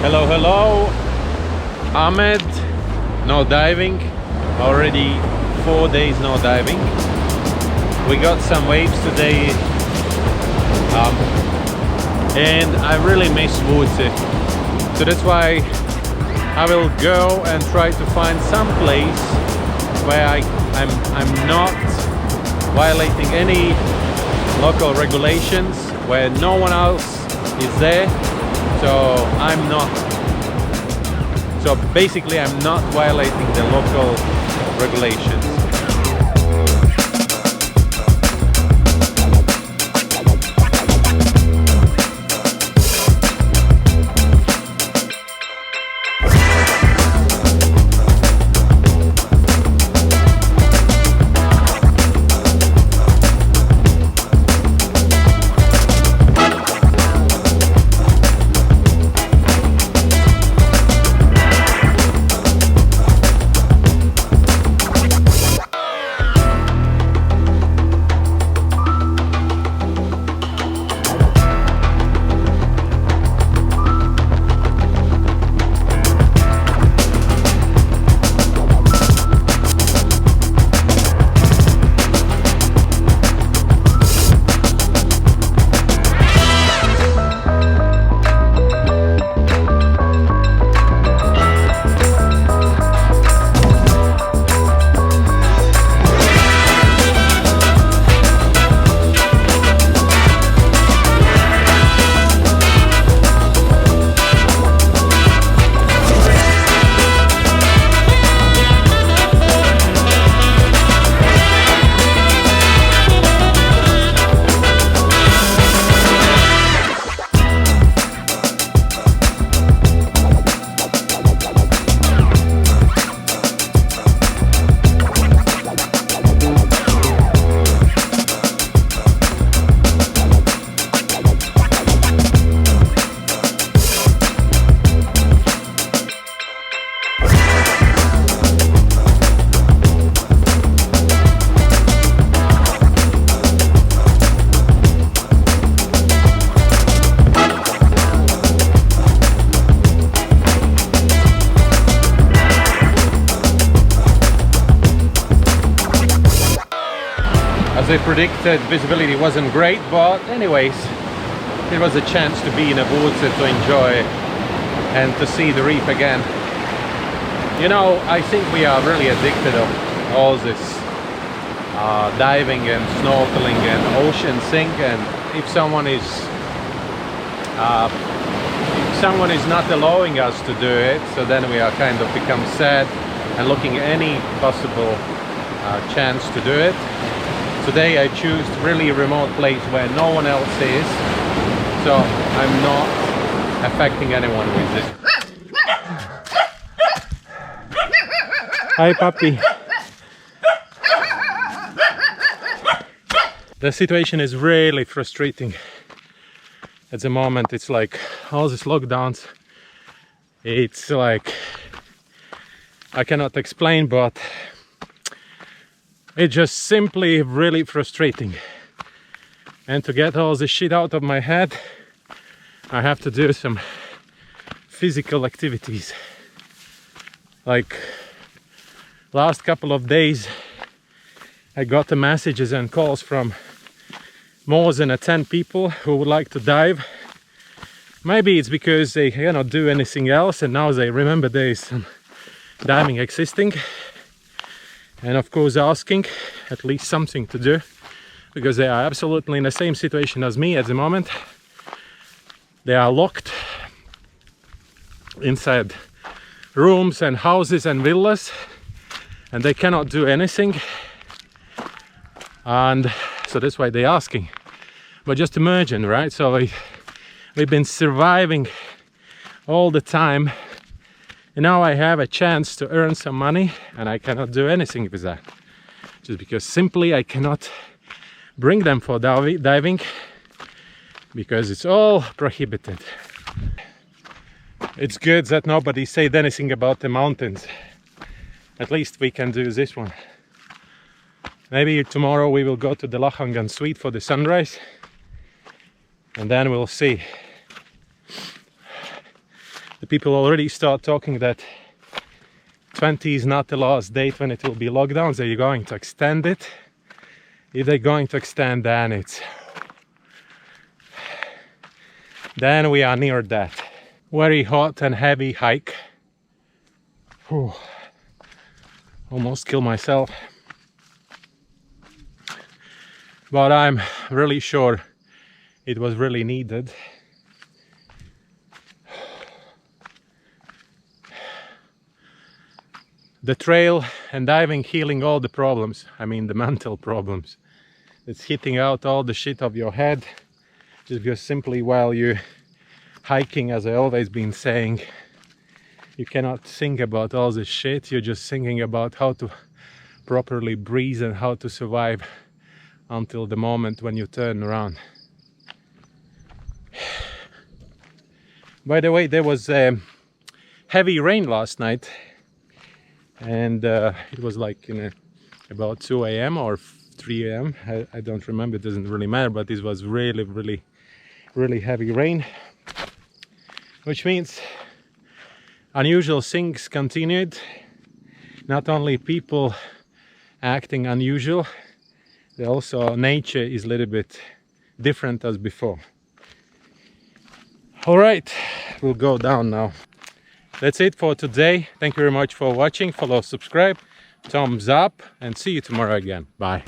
Hello, hello. Ahmed, no diving. Already 4 days no diving. We got some waves today, and I really miss Woodsie. So that's why I will go and try to find some place where I'm not violating any local regulations, where no one else is there. So basically I'm not violating the local regulations. As I predicted, visibility wasn't great, but anyways, it was a chance to be in a Woodsie, to enjoy and to see the reef again. You know, I think we are really addicted of all this diving and snorkeling and ocean sink, and if someone is not allowing us to do it, so then we are kind of become sad and looking at any possible chance to do it. Today I choose really remote place where no one else is, so I'm not affecting anyone with this. Hi puppy. The situation is really frustrating at the moment. It's like all these lockdowns, it's like I cannot explain, but it's just simply really frustrating. And to get all this shit out of my head, I have to do some physical activities. Like last couple of days, I got the messages and calls from more than 10 people who would like to dive. Maybe it's because they cannot do anything else and now they remember there is some diving existing. And of course asking at least something to do, because they are absolutely in the same situation as me at the moment. They are locked inside rooms and houses and villas, and they cannot do anything, and so that's why they're asking. But just imagine, right? So we've been surviving all the time, and now I have a chance to earn some money and I cannot do anything with that, just because simply I cannot bring them for diving because it's all prohibited. It's good that nobody said anything about the mountains. At least we can do this one. Maybe tomorrow we will go to the Lahangan Suite for the sunrise, and then we'll see. the people already start talking that 20 is not the last date when it will be lockdowns. They're going to extend it. If they're going to extend, then we are near that. Very hot and heavy hike. Whew. Almost killed myself. But I'm really sure it was really needed. The trail and diving healing all the problems, I mean the mental problems. It's hitting out all the shit of your head, just because simply while you're hiking, as I always been saying, you cannot think about all this shit. You're just thinking about how to properly breathe and how to survive until the moment when you turn around. By the way, there was heavy rain last night, and it was like about 2 a.m. or 3 a.m. I don't remember, it doesn't really matter, but this was really heavy rain, which means unusual things continued. Not only people acting unusual, also nature is a little bit different as before. All right, we'll go down now. That's it for today. Thank you very much for watching. Follow, subscribe, thumbs up, and see you tomorrow again. Bye.